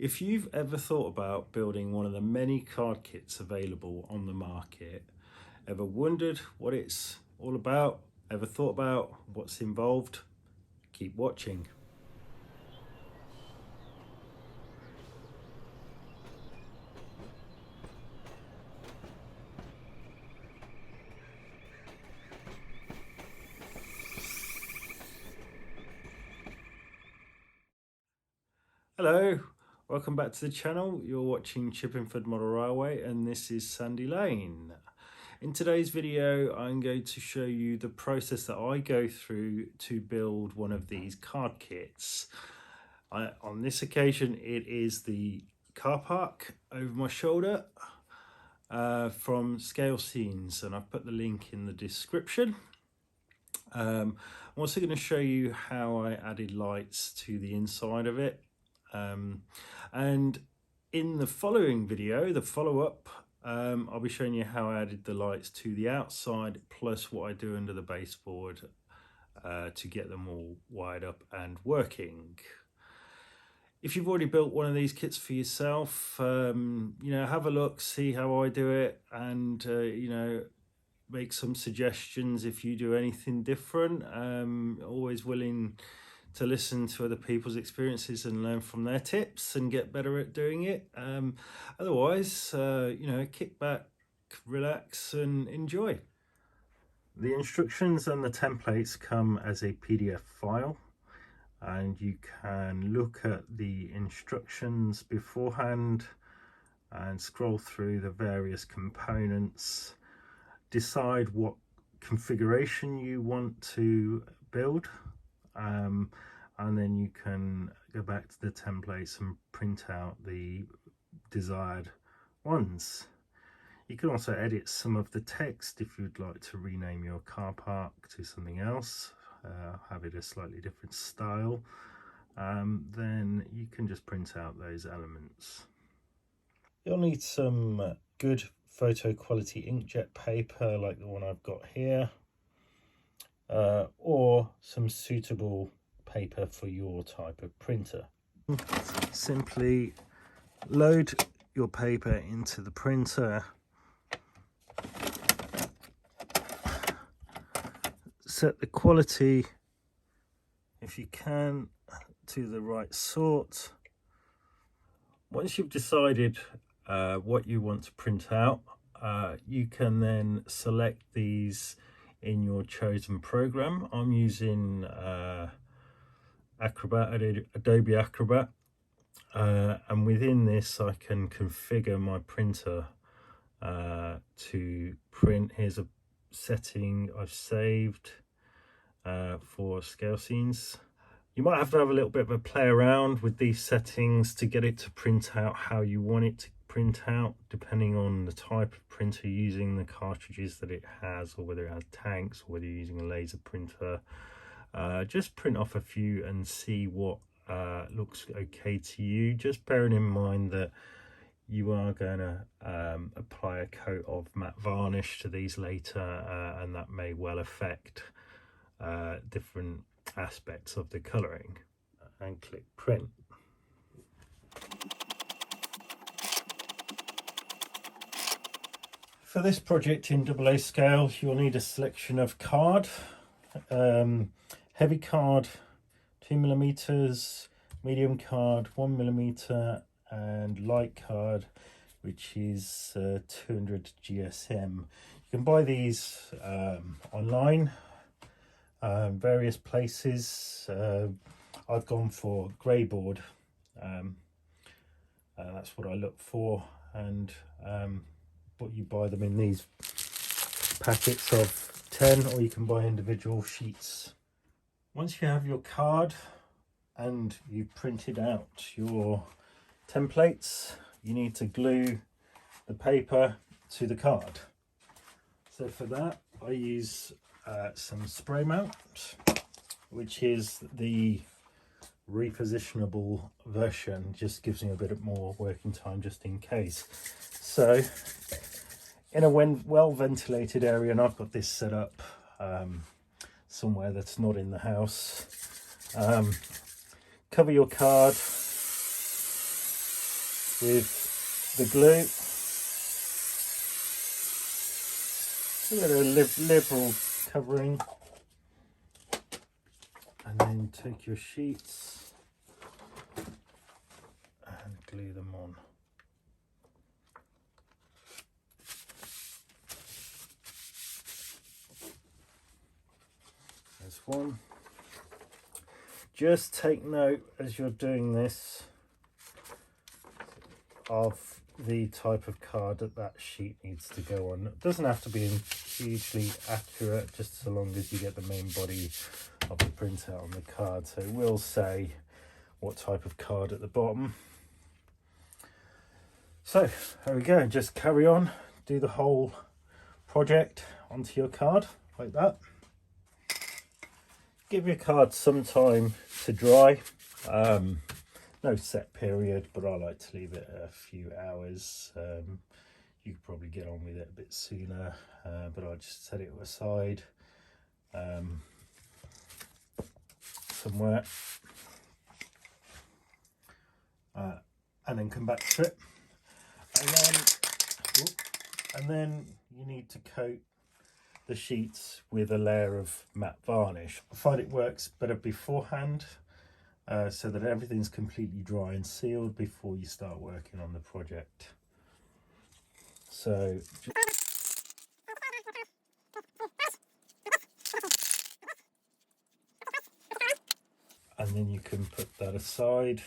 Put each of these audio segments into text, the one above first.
If you've ever thought about building one of the many card kits available on the market, ever wondered what it's all about, ever thought about what's involved, keep watching. Hello, welcome back to the channel. You're watching Chippingford Model Railway and this is Sandy Lane. In today's video I'm going to show you the process that I go through to build one of these card kits. On this occasion it is the car park over my shoulder from Scalescenes, and I've put the link in the description. I'm also going to show you how I added lights to the inside of it. And in the following video, the follow-up, I'll be showing you how I added the lights to the outside, plus what I do under the baseboard to get them all wired up and working. If you've already built one of these kits for yourself, you know, have a look, see how I do it, and you know, make some suggestions if you do anything different. Always willing to listen to other people's experiences and learn from their tips and get better at doing it. Otherwise, you know, kick back, relax and enjoy. The instructions and the templates come as a PDF file, and you can look at the instructions beforehand and scroll through the various components, decide what configuration you want to build, and then you can go back to the templates and print out the desired ones. You can also edit some of the text if you'd like to rename your car park to something else, have it a slightly different style. Then you can just print out those elements. You'll need some good photo quality inkjet paper like the one I've got here, or some suitable paper for your type of printer. Simply load your paper into the printer, set the quality, if you can, to the right sort. Once you've decided what you want to print out, you can then select these in your chosen program. I'm using Adobe Acrobat, and within this I can configure my printer to print. Here's a setting I've saved for Scalescenes. You might have to have a little bit of a play around with these settings to get it to print out how you want it to print out, depending on the type of printer you're using, the cartridges that it has, or whether it has tanks, or whether you're using a laser printer. Just print off a few and see what looks okay to you, just bearing in mind that you are going to apply a coat of matte varnish to these later, and that may well affect different aspects of the colouring. And click print. For this project in AA scale, you'll need a selection of card, heavy card 2mm, medium card 1mm, and light card, which is 200 GSM. You can buy these online, various places. I've gone for grey board, that's what I look for, and but you buy them in these packets of 10, or you can buy individual sheets. Once you have your card and you've printed out your templates, you need to glue the paper to the card. So for that I use some spray mount, which is the repositionable version, just gives me a bit more working time just in case. So in a well ventilated area, and I've got this set up somewhere that's not in the house, cover your card with the glue. Give it a liberal covering, and then take your sheets and glue them on. There's one. Just take note as you're doing this of the type of card that sheet needs to go on. It doesn't have to be hugely accurate, just so long as you get the main body of the printout on the card. So it will say what type of card at the bottom. So there we go, just carry on, do the whole project onto your card like that. Give your card some time to dry. No set period, but I like to leave it a few hours. You could probably get on with it a bit sooner, but I'll just set it aside somewhere, and then come back to it. And then you need to coat the sheets with a layer of matte varnish. I find it works better beforehand, so that everything's completely dry and sealed before you start working on the project. So and then you can put that aside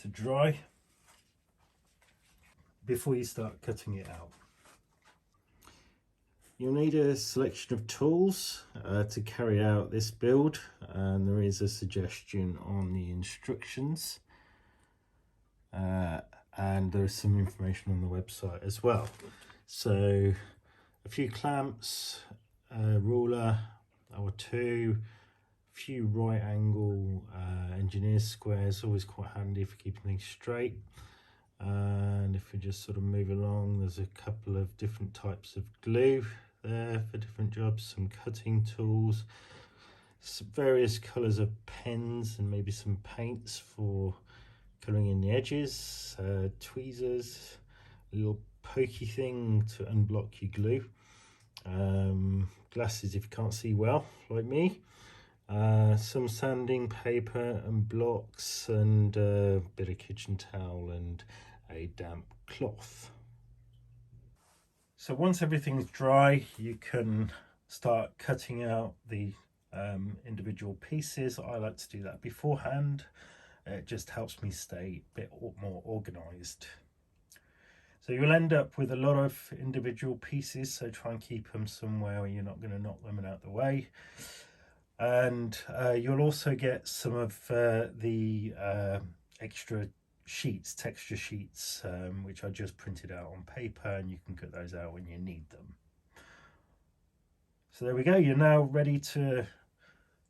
to dry before you start cutting it out. You'll need a selection of tools to carry out this build, and there is a suggestion on the instructions, and there's some information on the website as well. So a few clamps, a ruler or two, a few right angle engineer squares, always quite handy for keeping things straight. And if we just sort of move along, there's a couple of different types of glue there for different jobs, some cutting tools, some various colours of pens, and maybe some paints for colouring in the edges, tweezers, a little pokey thing to unblock your glue, glasses if you can't see well like me, some sanding paper and blocks, and a bit of kitchen towel and a damp cloth. So once everything's dry, you can start cutting out the individual pieces. I like to do that beforehand. It just helps me stay a bit more organized. So you'll end up with a lot of individual pieces, so try and keep them somewhere where you're not going to knock them out the way. And you'll also get some of the extra sheets, texture sheets, which I just printed out on paper, and you can cut those out when you need them. So there we go, you're now ready to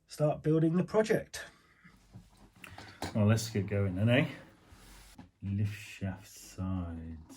start building the project. Well, let's get going then, eh? Lift shaft sides.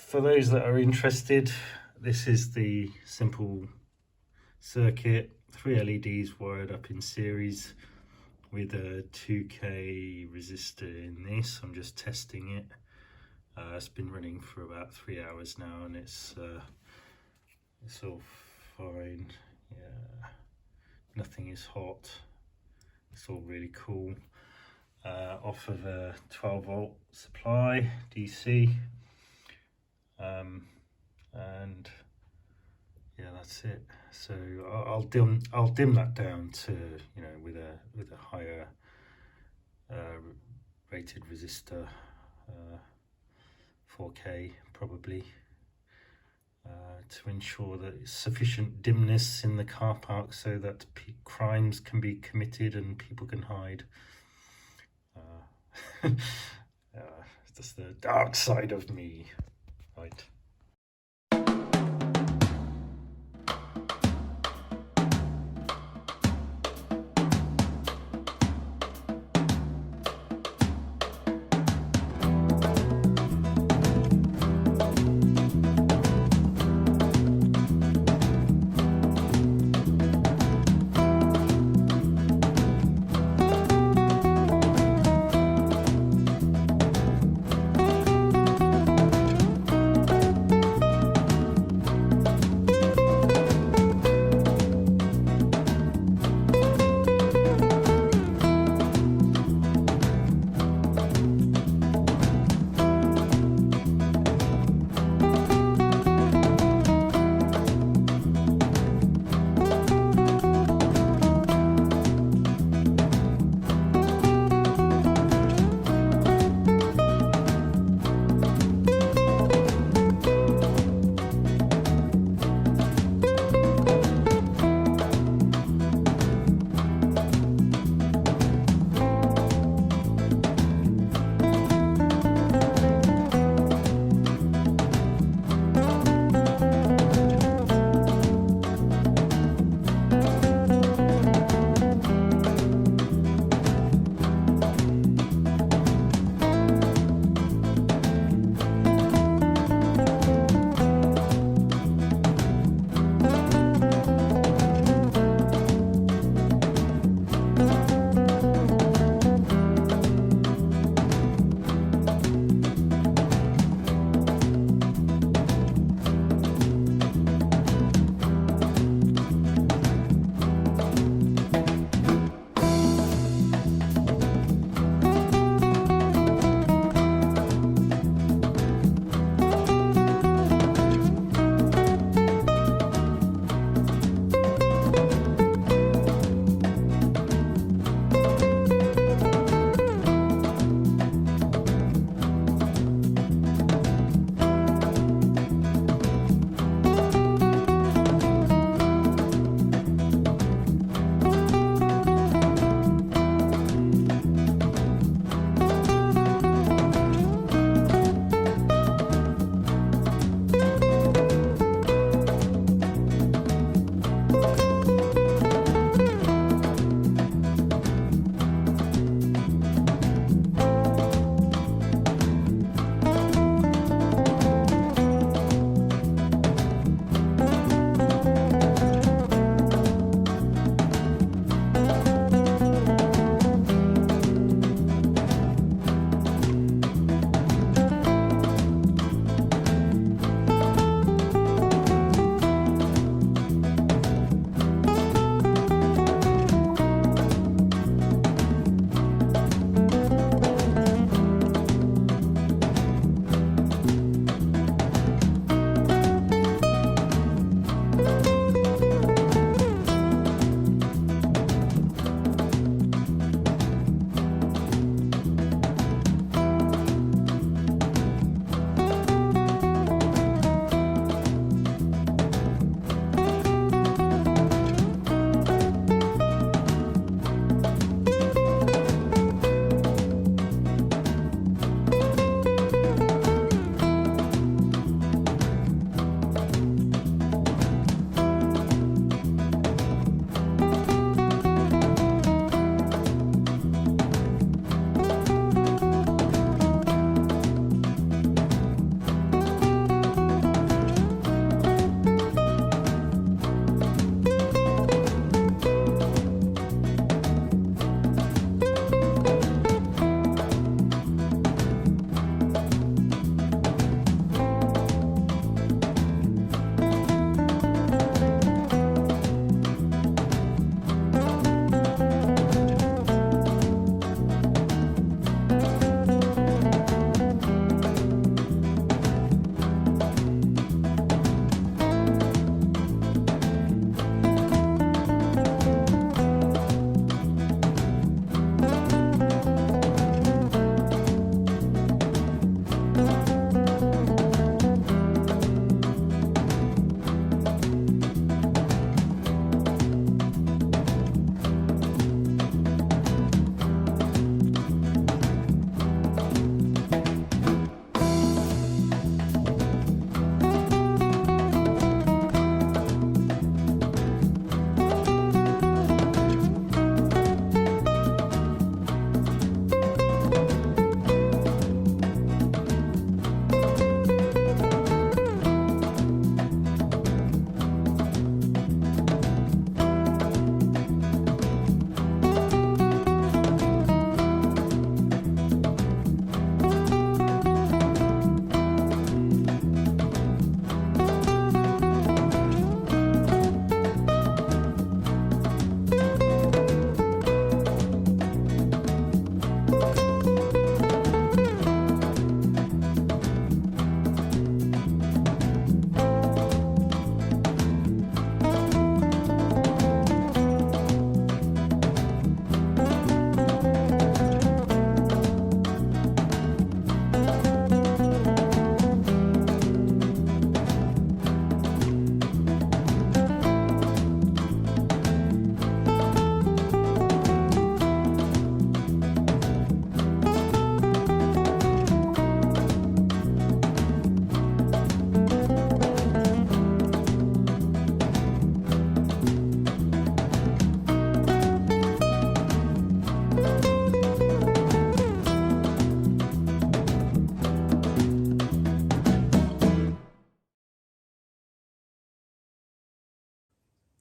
for those that are interested, this is the simple circuit, 3 LEDs wired up in series with a 2K resistor in this. I'm just testing it. It's been running for about 3 hours now, and it's all fine. Yeah, nothing is hot. It's all really cool. Off of a 12-volt supply DC, and yeah, that's it. So I'll dim that down to, you know, with a higher rated resistor, 4K probably, to ensure that it's sufficient dimness in the car park so that crimes can be committed and people can hide. That's the dark side of me, right?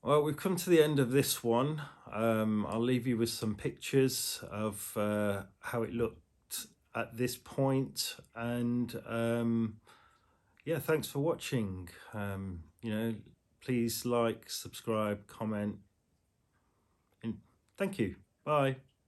Well, we've come to the end of this one. I'll leave you with some pictures of how it looked at this point, and yeah, thanks for watching. You know, please like, subscribe, comment, and thank you. Bye.